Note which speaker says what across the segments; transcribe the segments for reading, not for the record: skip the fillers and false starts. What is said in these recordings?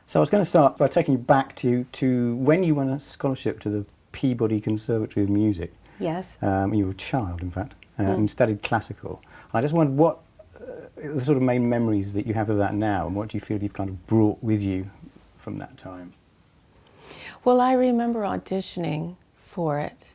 Speaker 1: So I was going to start by taking you back to when you won a scholarship to the Peabody Conservatory of Music.
Speaker 2: Yes.
Speaker 1: You were a child, in fact, and studied classical. I just wondered what the sort of main memories that you have of that now, and what do you feel you've kind of brought with you from that time?
Speaker 2: Well, I remember auditioning for it,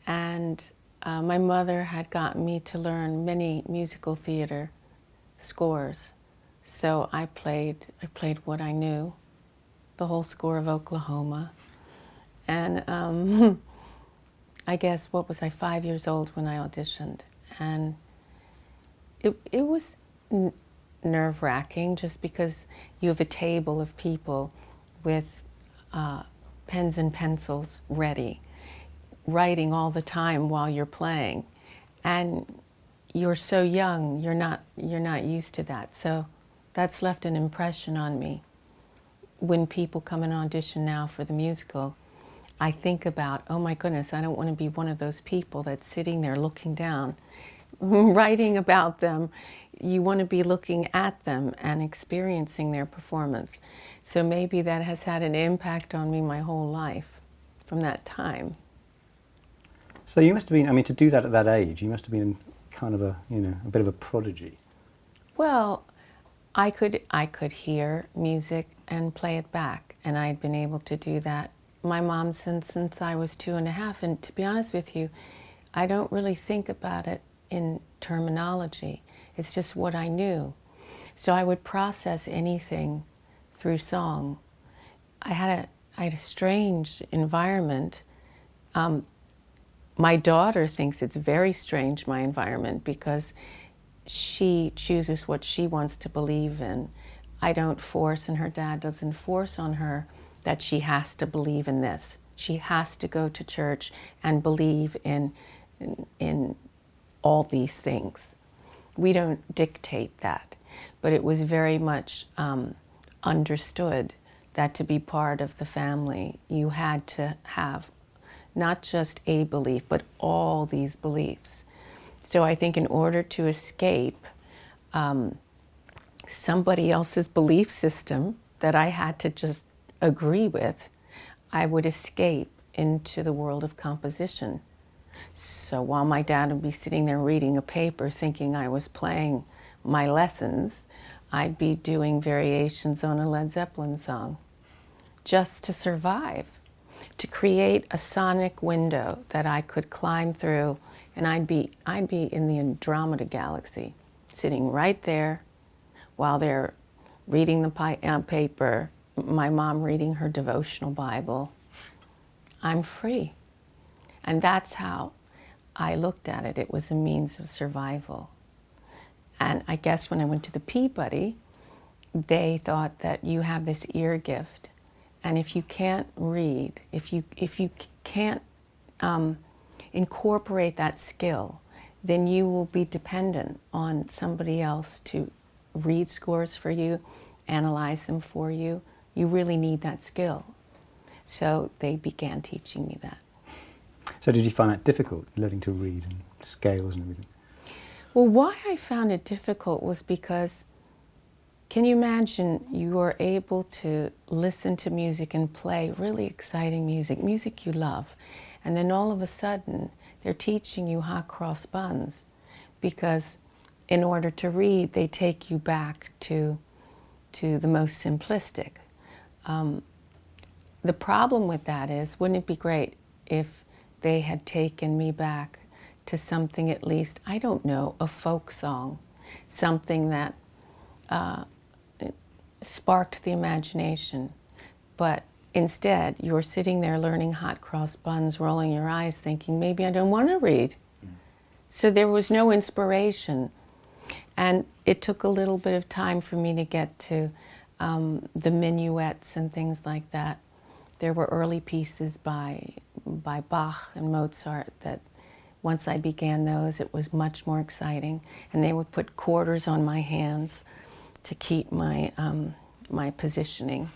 Speaker 2: and my mother had gotten me to learn many musical theater scores. So I played what I knew, the whole score of Oklahoma. And I guess, what was I, 5 years old when I auditioned. And it was nerve-wracking, just because you have a table of people with pens and pencils ready, writing all the time while you're playing. And you're so young, you're not used to that. So that's left an impression on me. When people come and audition now for the musical, I think about, oh my goodness, I don't want to be one of those people that's sitting there looking down, writing about them. You want to be looking at them and experiencing their performance. So maybe that has had an impact on me my whole life from that time.
Speaker 1: So you must have been, I mean, to do that at that age, you must have been kind of a bit of a prodigy.
Speaker 2: Well, I could hear music and play it back, and I had been able to do that. My mom since I was 2.5, and to be honest with you, I don't really think about it in terminology. It's just what I knew. So I would process anything through song. I had a strange environment. My daughter thinks it's very strange, my environment, because she chooses what she wants to believe in. I don't force, and her dad doesn't force on her that she has to believe in this. She has to go to church and believe in all these things. We don't dictate that, but it was very much understood that to be part of the family, you had to have not just a belief, but all these beliefs. So I think in order to escape somebody else's belief system that I had to just agree with, I would escape into the world of composition. So while my dad would be sitting there reading a paper thinking I was playing my lessons, I'd be doing variations on a Led Zeppelin song just to survive, to create a sonic window that I could climb through, and I'd be in the Andromeda galaxy, sitting right there while they're reading the paper, my mom reading her devotional Bible. I'm free. And that's how I looked at it. It was a means of survival. And I guess when I went to the Peabody, they thought that you have this ear gift. And if you can't read, if you can't incorporate that skill, then you will be dependent on somebody else to read scores for you, analyze them for you. You really need that skill. So they began teaching me that.
Speaker 1: So did you find that difficult, learning to read and scales and everything?
Speaker 2: Well, why I found it difficult was because, can you imagine you are able to listen to music and play really exciting music, music you love, and then all of a sudden they're teaching you hot cross buns, because in order to read, they take you back to the most simplistic. The problem with that is, wouldn't it be great if they had taken me back to something, at least, I don't know, a folk song, something that sparked the imagination. But instead, you're sitting there learning hot cross buns, rolling your eyes, thinking, maybe I don't want to read. So there was no inspiration. And it took a little bit of time for me to get to the minuets and things like that. There were early pieces by Bach and Mozart that once I began those, it was much more exciting. And they would put quarters on my hands to keep my my positioning.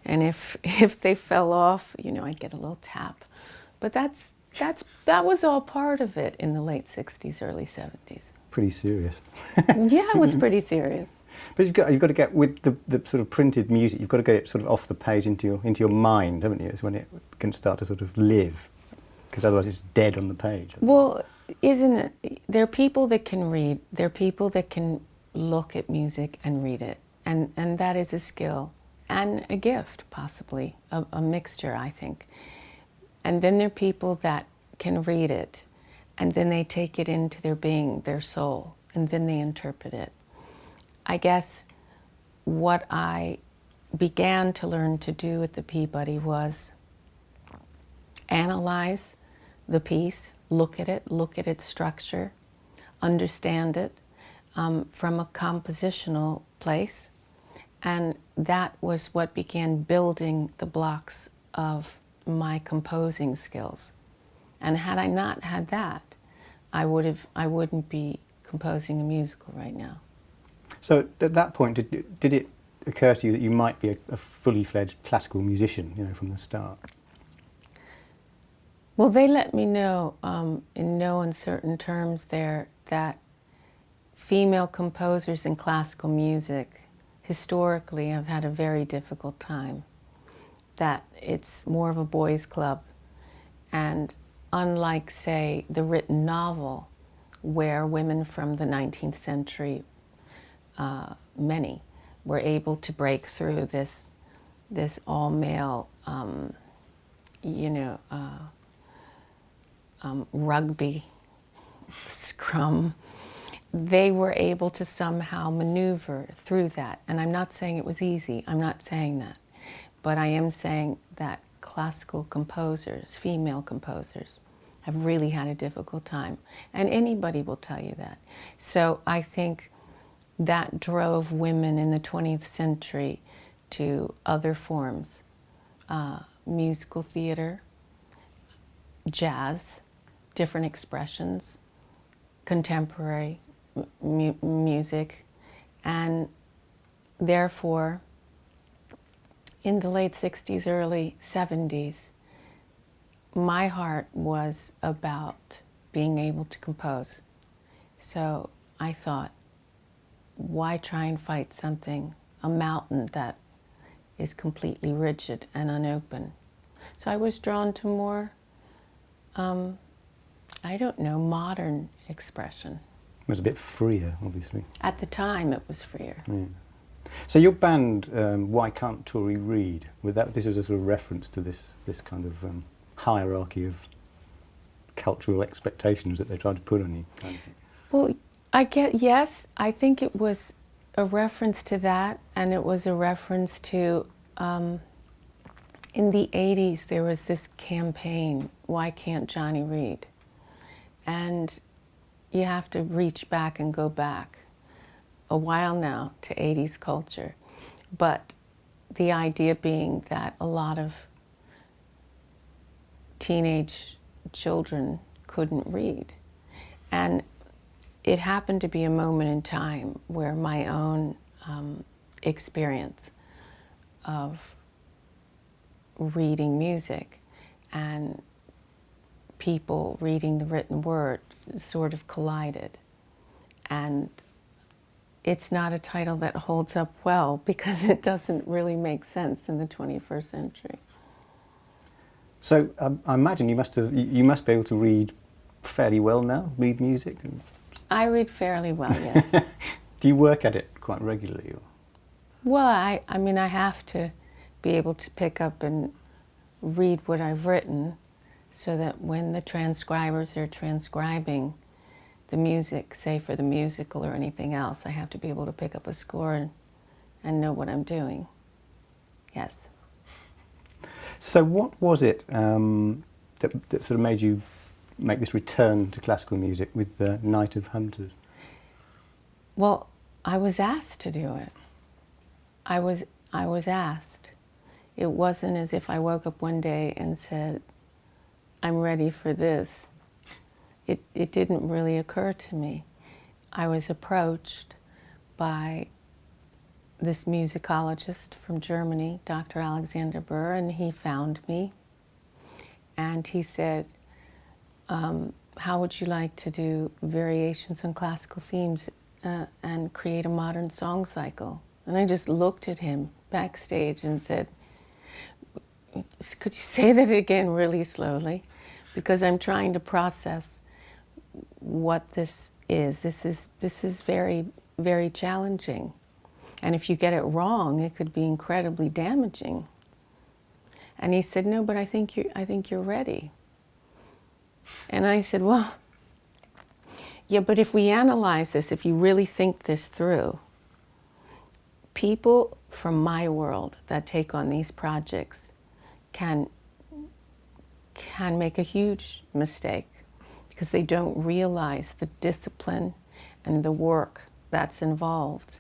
Speaker 2: And if they fell off, I'd get a little tap. But that was all part of it in the late 60s, early 70s.
Speaker 1: Pretty serious.
Speaker 2: Yeah, it was pretty serious.
Speaker 1: But you've got to get, with the sort of printed music, you've got to get it sort of off the page into your mind, haven't you? It's when it can start to sort of live, because otherwise it's dead on the page.
Speaker 2: Well, isn't it? There are people that can read. There are people that can look at music and read it, and that is a skill and a gift, possibly a mixture, I think. And then there are people that can read it, and then they take it into their being, their soul, and then they interpret it. I guess what I began to learn to do at the Peabody was analyze the piece, look at its structure, understand it from a compositional place, and that was what began building the blocks of my composing skills. And had I not had that, I wouldn't be composing a musical right now.
Speaker 1: So at that point, did it occur to you that you might be a fully fledged classical musician, you know, from the start?
Speaker 2: Well, they let me know in no uncertain terms there that female composers in classical music historically have had a very difficult time, that it's more of a boys' club, and unlike, say, the written novel, where women from the 19th century, many, were able to break through this all-male, rugby scrum. They were able to somehow maneuver through that. And I'm not saying it was easy, I'm not saying that. But I am saying that classical composers, female composers, have really had a difficult time. And anybody will tell you that. So I think that drove women in the 20th century to other forms, musical theater, jazz, different expressions, contemporary music, and therefore in the late 60s, early 70s, my heart was about being able to compose. So I thought, why try and fight something, a mountain that is completely rigid and unopen? So I was drawn to more, I don't know, modern expression.
Speaker 1: It was a bit freer, obviously.
Speaker 2: At the time, it was freer.
Speaker 1: Yeah. So your band, Why Can't Tori Read? This was a sort of reference to this kind of hierarchy of cultural expectations that they tried to put on you. Kind of thing.
Speaker 2: Well, yes, I think it was a reference to that, and it was a reference to, in the 80s, there was this campaign, Why Can't Johnny Read? And you have to reach back and go back a while now to 80s culture. But the idea being that a lot of teenage children couldn't read. And it happened to be a moment in time where my own experience of reading music and people reading the written word sort of collided. And it's not a title that holds up well because it doesn't really make sense in the 21st century.
Speaker 1: So I imagine you must be able to read fairly well now, read music?
Speaker 2: I read fairly well, yes.
Speaker 1: Do you work at it quite regularly? Or?
Speaker 2: Well, I mean, I have to be able to pick up and read what I've written so that when the transcribers are transcribing the music, say for the musical or anything else, I have to be able to pick up a score and know what I'm doing. Yes.
Speaker 1: So what was it that sort of made you make this return to classical music with the Night of Hunters?
Speaker 2: Well, I was asked to do it. I was asked. It wasn't as if I woke up one day and said, I'm ready for this. It didn't really occur to me. I was approached by this musicologist from Germany, Dr. Alexander Burr, and he found me. And he said, how would you like to do variations on classical themes and create a modern song cycle. And I just looked at him backstage and said, could you say that again really slowly? Because I'm trying to process what this is. This is very, very challenging. And if you get it wrong, it could be incredibly damaging. And he said, no, but I think you're ready. And I said, well, yeah, but if we analyze this, if you really think this through, people from my world that take on these projects can make a huge mistake because they don't realize the discipline and the work that's involved.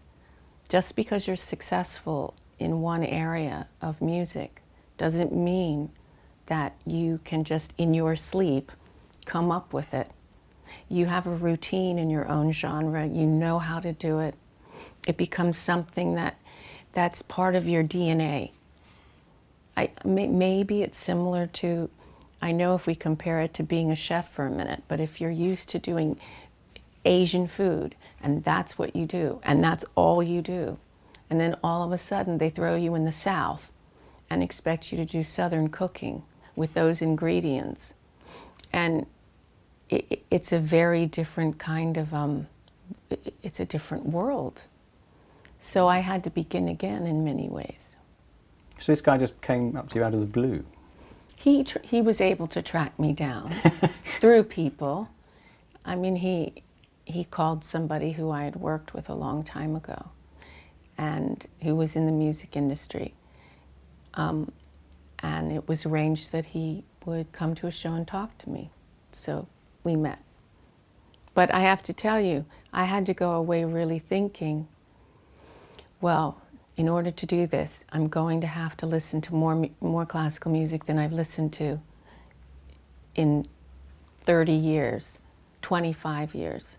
Speaker 2: Just because you're successful in one area of music doesn't mean that you can just in your sleep come up with it. You have a routine in your own genre, you know how to do it. It becomes something that's part of your DNA. Maybe it's similar to, I know if we compare it to being a chef for a minute, but if you're used to doing Asian food, and that's what you do, and that's all you do, and then all of a sudden they throw you in the South and expect you to do Southern cooking with those ingredients. And it's a very different kind of, it's a different world. So I had to begin again in many ways.
Speaker 1: So this guy just came up to you out of the blue?
Speaker 2: He was able to track me down through people. I mean, he called somebody who I had worked with a long time ago and who was in the music industry. And it was arranged that he would come to a show and talk to me. So we met. But I have to tell you, I had to go away really thinking, well, in order to do this, I'm going to have to listen to more classical music than I've listened to in 30 years, 25 years.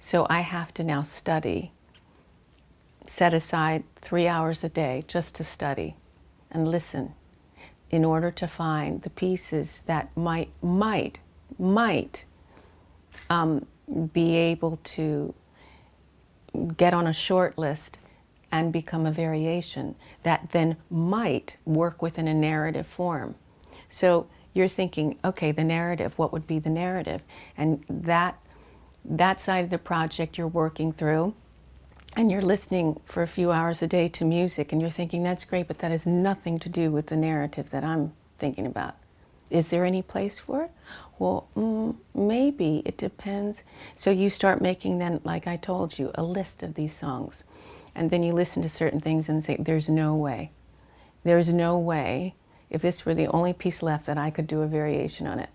Speaker 2: So I have to now study, set aside 3 hours a day just to study and listen in order to find the pieces that might be able to get on a short list and become a variation that then might work within a narrative form. So you're thinking, okay, the narrative, what would be the narrative? And that side of the project you're working through, and you're listening for a few hours a day to music, and you're thinking, that's great, but that has nothing to do with the narrative that I'm thinking about. Is there any place for it? Well, maybe, it depends. So you start making then, like I told you, a list of these songs. And then you listen to certain things and say, there's no way. There's no way, if this were the only piece left, that I could do a variation on it.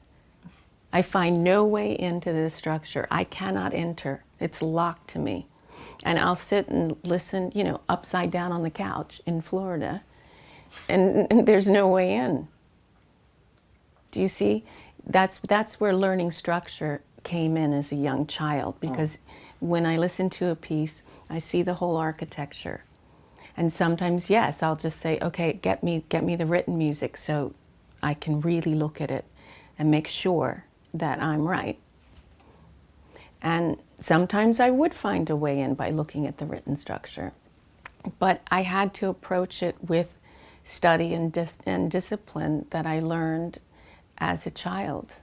Speaker 2: I find no way into this structure. I cannot enter. It's locked to me. And I'll sit and listen, you know, upside down on the couch in Florida, and there's no way in. Do you see? That's where learning structure came in as a young child, because when I listen to a piece, I see the whole architecture. And sometimes, yes, I'll just say, okay, get me the written music so I can really look at it and make sure that I'm right. And sometimes I would find a way in by looking at the written structure. But I had to approach it with study and discipline that I learned as a child.